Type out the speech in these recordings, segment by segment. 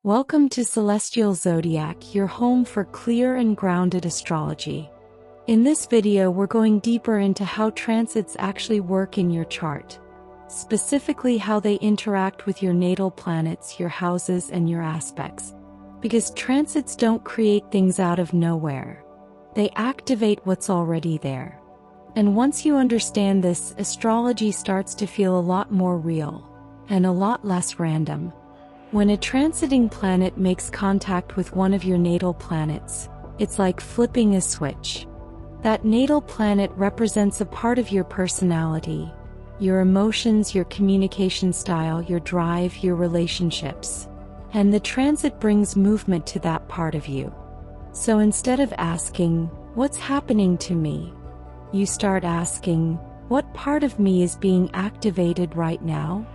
Welcome to Celestial Zodiac, your home for clear and grounded astrology. In this video, we're going deeper into how transits actually work in your chart, specifically how they interact with your natal planets, your houses, and your aspects. Because transits don't create things out of nowhere. They activate what's already there. And once you understand this, astrology starts to feel a lot more real and a lot less random. When a transiting planet makes contact with one of your natal planets, it's like flipping a switch. That natal planet represents a part of your personality, your emotions, your communication style, your drive, your relationships. And the transit brings movement to that part of you. So instead of asking, "What's happening to me?" you start asking, "What part of me is being activated right now?"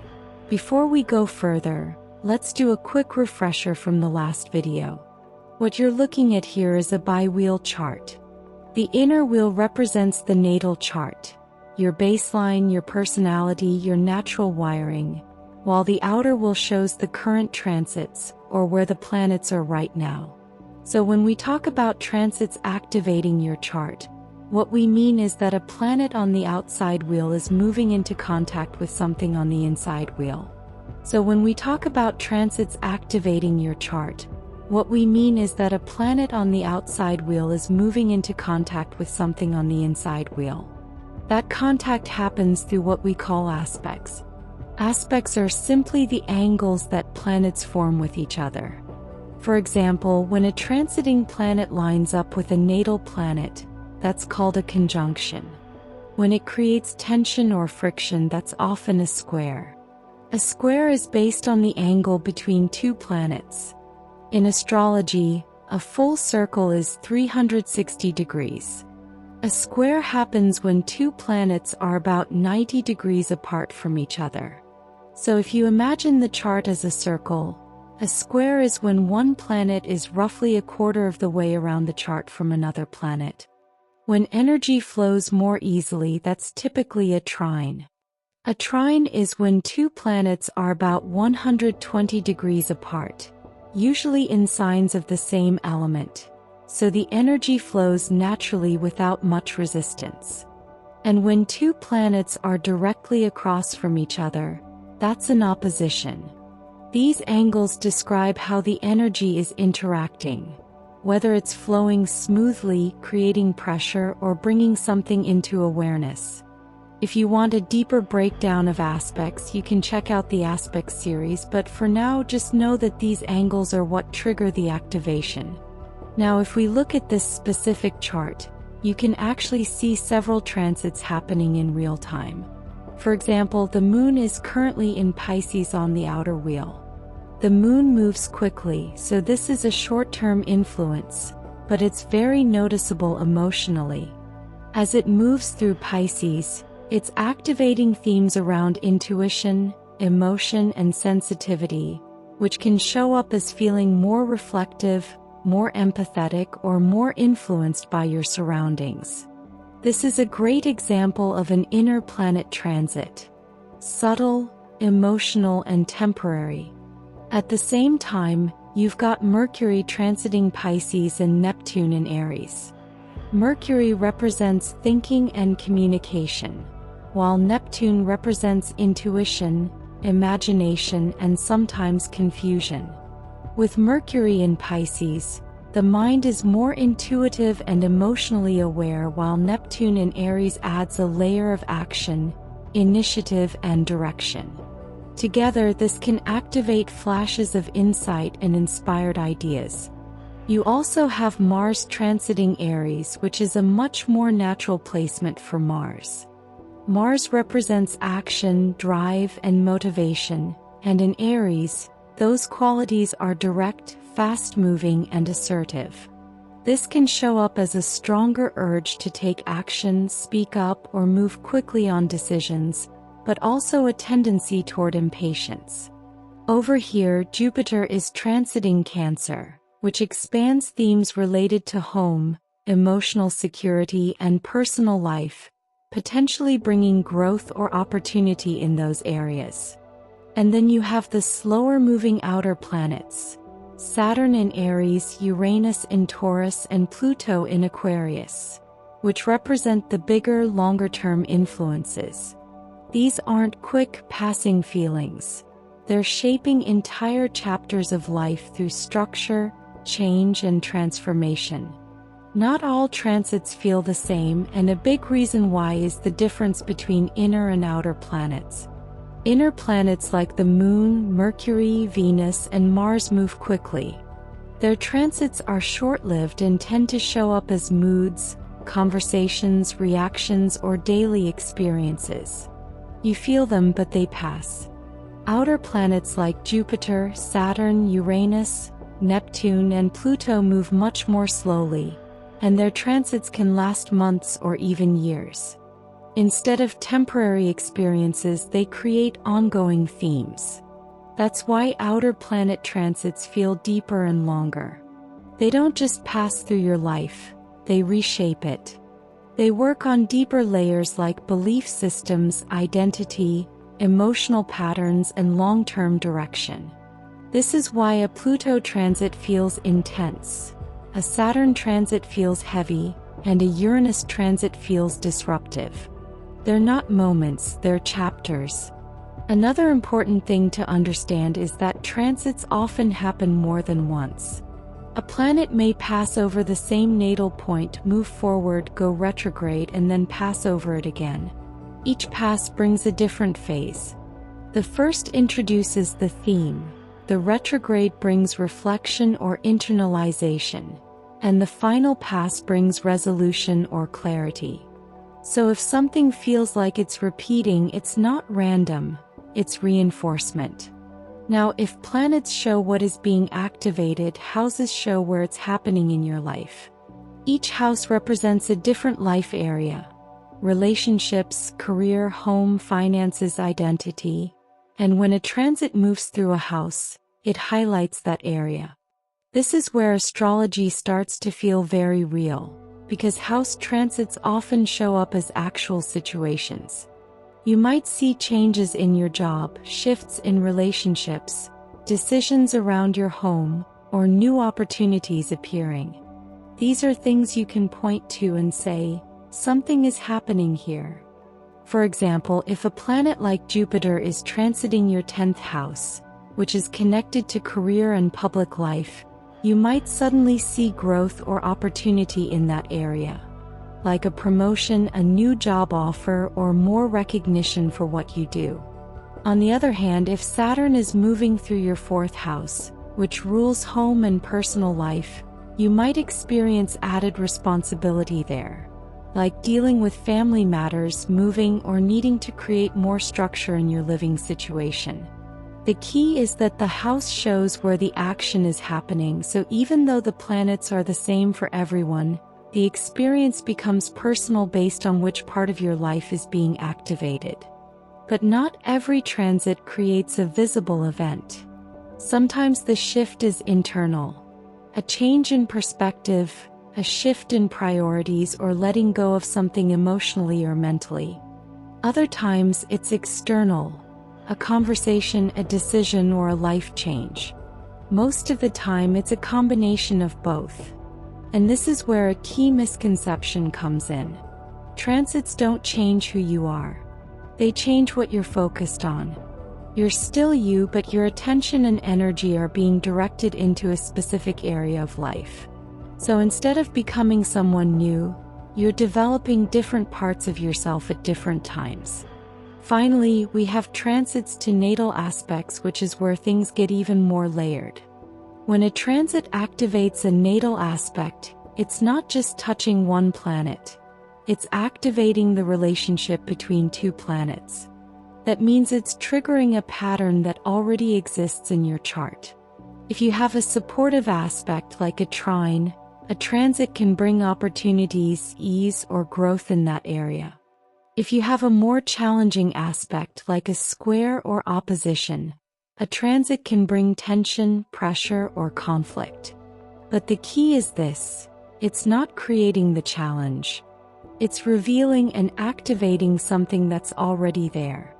Before we go further, let's do a quick refresher from the last video. What you're looking at here is a bi-wheel chart. The inner wheel represents the natal chart, your baseline, your personality, your natural wiring, while the outer wheel shows the current transits, or where the planets are right now. So when we talk about transits activating your chart, what we mean is that a planet on the outside wheel is moving into contact with something on the inside wheel. So when we talk about transits activating your chart, what we mean is that a planet on the outside wheel is moving into contact with something on the inside wheel. That contact happens through what we call aspects. Aspects are simply the angles that planets form with each other. For example, when a transiting planet lines up with a natal planet, that's called a conjunction. When it creates tension or friction, that's often a square. A square is based on the angle between two planets. In astrology, a full circle is 360 degrees. A square happens when two planets are about 90 degrees apart from each other. So if you imagine the chart as a circle, a square is when one planet is roughly a quarter of the way around the chart from another planet. When energy flows more easily, that's typically a trine. A trine is when two planets are about 120 degrees apart, usually in signs of the same element, so the energy flows naturally without much resistance. And when two planets are directly across from each other, that's an opposition. These angles describe how the energy is interacting, whether it's flowing smoothly, creating pressure, or bringing something into awareness. If you want a deeper breakdown of aspects, you can check out the aspect series, but for now just know that these angles are what trigger the activation. Now if we look at this specific chart, you can actually see several transits happening in real time. For example, the moon is currently in Pisces on the outer wheel. The moon moves quickly, so this is a short-term influence, but it's very noticeable emotionally. As it moves through Pisces, it's activating themes around intuition, emotion, and sensitivity, which can show up as feeling more reflective, more empathetic, or more influenced by your surroundings. This is a great example of an inner planet transit. Subtle, emotional, and temporary. At the same time, you've got Mercury transiting Pisces and Neptune in Aries. Mercury represents thinking and communication, while Neptune represents intuition, imagination, and sometimes confusion. With Mercury in Pisces, the mind is more intuitive and emotionally aware, while Neptune in Aries adds a layer of action, initiative, and direction. Together, this can activate flashes of insight and inspired ideas. You also have Mars transiting Aries, which is a much more natural placement for Mars. Mars represents action, drive, and motivation, and in Aries, those qualities are direct, fast-moving, and assertive. This can show up as a stronger urge to take action, speak up, or move quickly on decisions, but also a tendency toward impatience. Over here, Jupiter is transiting Cancer, which expands themes related to home, emotional security, and personal life, potentially bringing growth or opportunity in those areas. And then you have the slower moving outer planets, Saturn in Aries, Uranus in Taurus, and Pluto in Aquarius, which represent the bigger, longer-term influences. These aren't quick, passing feelings. They're shaping entire chapters of life through structure, change, and transformation. Not all transits feel the same, and a big reason why is the difference between inner and outer planets. Inner planets like the Moon, Mercury, Venus, and Mars move quickly. Their transits are short-lived and tend to show up as moods, conversations, reactions, or daily experiences. You feel them, but they pass. Outer planets like Jupiter, Saturn, Uranus, Neptune, and Pluto move much more slowly, and their transits can last months or even years. Instead of temporary experiences, they create ongoing themes. That's why outer planet transits feel deeper and longer. They don't just pass through your life, they reshape it. They work on deeper layers like belief systems, identity, emotional patterns, and long-term direction. This is why a Pluto transit feels intense, a Saturn transit feels heavy, and a Uranus transit feels disruptive. They're not moments, they're chapters. Another important thing to understand is that transits often happen more than once. A planet may pass over the same natal point, move forward, go retrograde, and then pass over it again. Each pass brings a different phase. The first introduces the theme, the retrograde brings reflection or internalization, and the final pass brings resolution or clarity. So if something feels like it's repeating, it's not random, it's reinforcement. Now, if planets show what is being activated, houses show where it's happening in your life. Each house represents a different life area: relationships, career, home, finances, identity. And when a transit moves through a house, it highlights that area. This is where astrology starts to feel very real, because house transits often show up as actual situations. You might see changes in your job, shifts in relationships, decisions around your home, or new opportunities appearing. These are things you can point to and say, something is happening here. For example, if a planet like Jupiter is transiting your 10th house, which is connected to career and public life, you might suddenly see growth or opportunity in that area, like a promotion, a new job offer, or more recognition for what you do. On the other hand, if Saturn is moving through your 4th house, which rules home and personal life, you might experience added responsibility there, like dealing with family matters, moving, or needing to create more structure in your living situation. The key is that the house shows where the action is happening, so even though the planets are the same for everyone, the experience becomes personal based on which part of your life is being activated. But not every transit creates a visible event. Sometimes the shift is internal. A change in perspective, a shift in priorities, or letting go of something emotionally or mentally. Other times it's external. A conversation, a decision, or a life change. Most of the time it's a combination of both. And this is where a key misconception comes in. Transits don't change who you are. They change what you're focused on. You're still you, but your attention and energy are being directed into a specific area of life. So instead of becoming someone new, you're developing different parts of yourself at different times. Finally, we have transits to natal aspects, which is where things get even more layered. When a transit activates a natal aspect, it's not just touching one planet. It's activating the relationship between two planets. That means it's triggering a pattern that already exists in your chart. If you have a supportive aspect like a trine, a transit can bring opportunities, ease, or growth in that area. If you have a more challenging aspect like a square or opposition, a transit can bring tension, pressure, or conflict. But the key is this: it's not creating the challenge. It's revealing and activating something that's already there.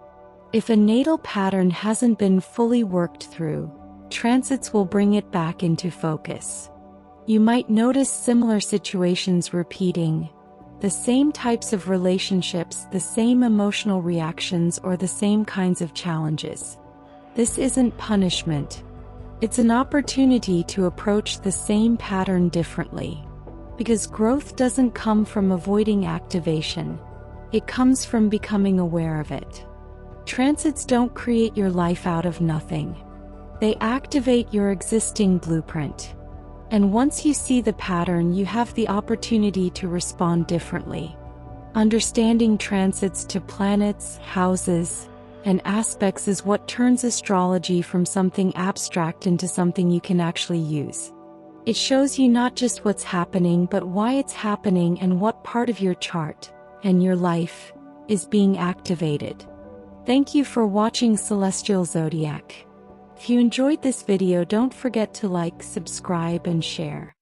If a natal pattern hasn't been fully worked through, transits will bring it back into focus. You might notice similar situations repeating, the same types of relationships, the same emotional reactions, or the same kinds of challenges. This isn't punishment. It's an opportunity to approach the same pattern differently. Because growth doesn't come from avoiding activation. It comes from becoming aware of it. Transits don't create your life out of nothing. They activate your existing blueprint. And once you see the pattern, you have the opportunity to respond differently. Understanding transits to planets, houses, and aspects is what turns astrology from something abstract into something you can actually use. It shows you not just what's happening, but why it's happening and what part of your chart and your life is being activated. Thank you for watching Celestial Zodiac. If you enjoyed this video, don't forget to like, subscribe, and share.